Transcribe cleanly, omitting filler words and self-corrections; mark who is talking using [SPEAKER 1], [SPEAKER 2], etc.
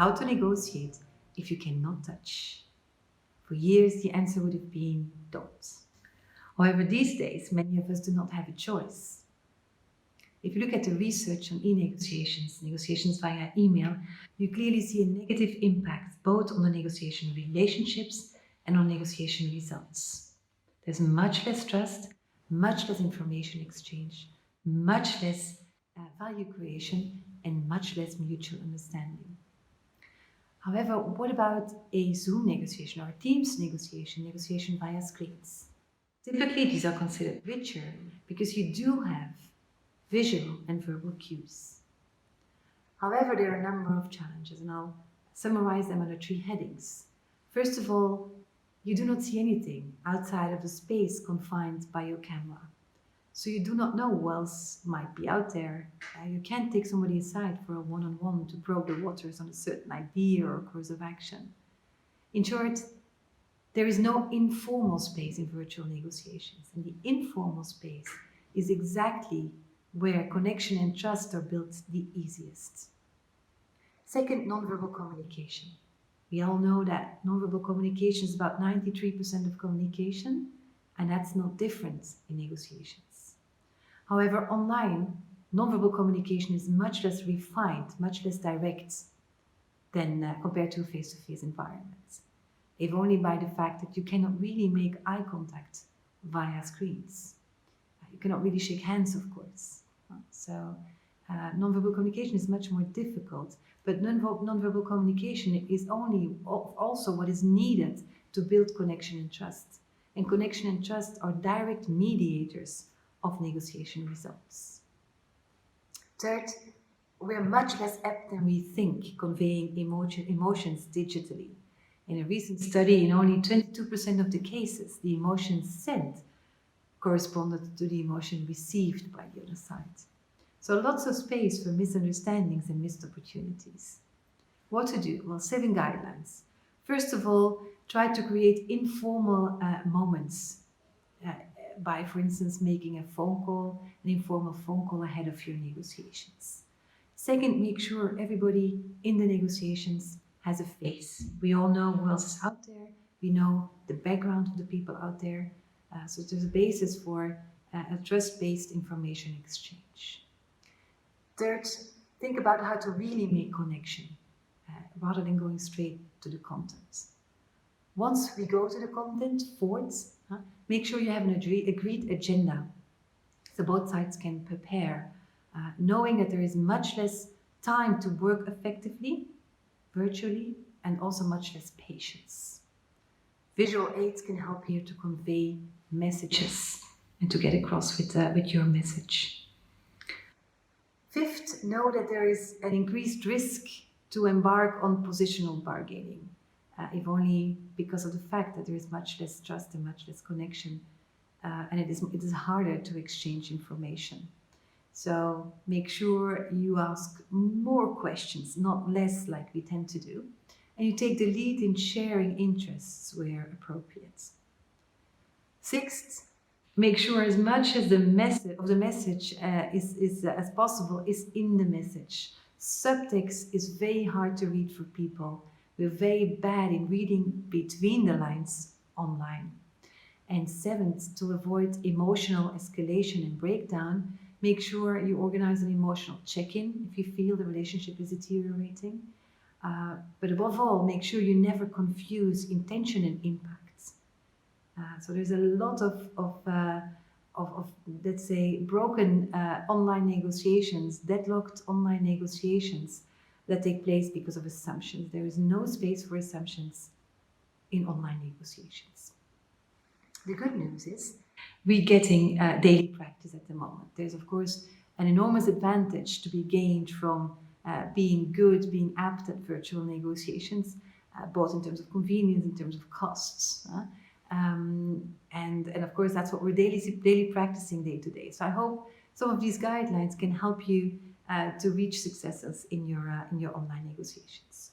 [SPEAKER 1] how to negotiate if you cannot touch. For years, the answer would have been don't. However, these days, many of us do not have a choice. If you look at the research on e-negotiations, negotiations via email, you clearly see a negative impact both on the negotiation relationships and on negotiation results. There's much less trust, much less information exchange, much less value creation, and much less mutual understanding. However, what about a Zoom negotiation or a Teams negotiation via screens? Typically, these are considered richer because you do have visual and verbal cues. However, there are a number of challenges, and I'll summarize them under 3 headings. First of all, you do not see anything outside of the space confined by your camera. So you do not know who else might be out there. You can't take somebody aside for a one-on-one to probe the waters on a certain idea or course of action. In short, there is no informal space in virtual negotiations, and the informal space is exactly where connection and trust are built the easiest. Second, nonverbal communication. We all know that nonverbal communication is about 93% of communication, and that's not different in negotiations. However, online, nonverbal communication is much less refined, much less direct than compared to a face-to-face environment, if only by the fact that you cannot really make eye contact via screens. You cannot really shake hands, of course. So nonverbal communication is much more difficult, but nonverbal communication is also what is needed to build connection and trust. And connection and trust are direct mediators of negotiation results. Third, we're much less apt than we think conveying emotions digitally. In a recent study, in only 22% of the cases, the emotion sent corresponded to the emotion received by the other side. So lots of space for misunderstandings and missed opportunities. What to do? Well, 7 guidelines. First of all, try to create informal moments by, for instance, making an informal phone call ahead of your negotiations. Second, make sure everybody in the negotiations has a face. We all know who else is out there. We know the background of the people out there. So there's a basis for a trust-based information exchange. Third, think about how to really make connection rather than going straight to the content. Once we go to the content, fourth, make sure you have an agreed agenda so both sides can prepare, knowing that there is much less time to work effectively, virtually, and also much less patience. Visual aids can help here to convey messages and to get across with your message. Fifth, know that there is an increased risk to embark on positional bargaining, if only because of the fact that there is much less trust and much less connection, and it is harder to exchange information. So make sure you ask more questions, not less like we tend to do, and you take the lead in sharing interests where appropriate. Sixth, make sure as much as the message as possible is in the message. Subtext is very hard to read for people. We're very bad in reading between the lines online. And seventh, to avoid emotional escalation and breakdown, make sure you organize an emotional check-in if you feel the relationship is deteriorating. But above all, make sure you never confuse intention and impact. So there's a lot of let's say, broken online negotiations, deadlocked online negotiations that take place because of assumptions. There is no space for assumptions in online negotiations. The good news is we're getting daily practice at the moment. There's, of course, an enormous advantage to be gained from being being apt at virtual negotiations, both in terms of convenience, in terms of costs. And of course, that's what we're daily practicing day to day. So I hope some of these guidelines can help you to reach successes in your online negotiations.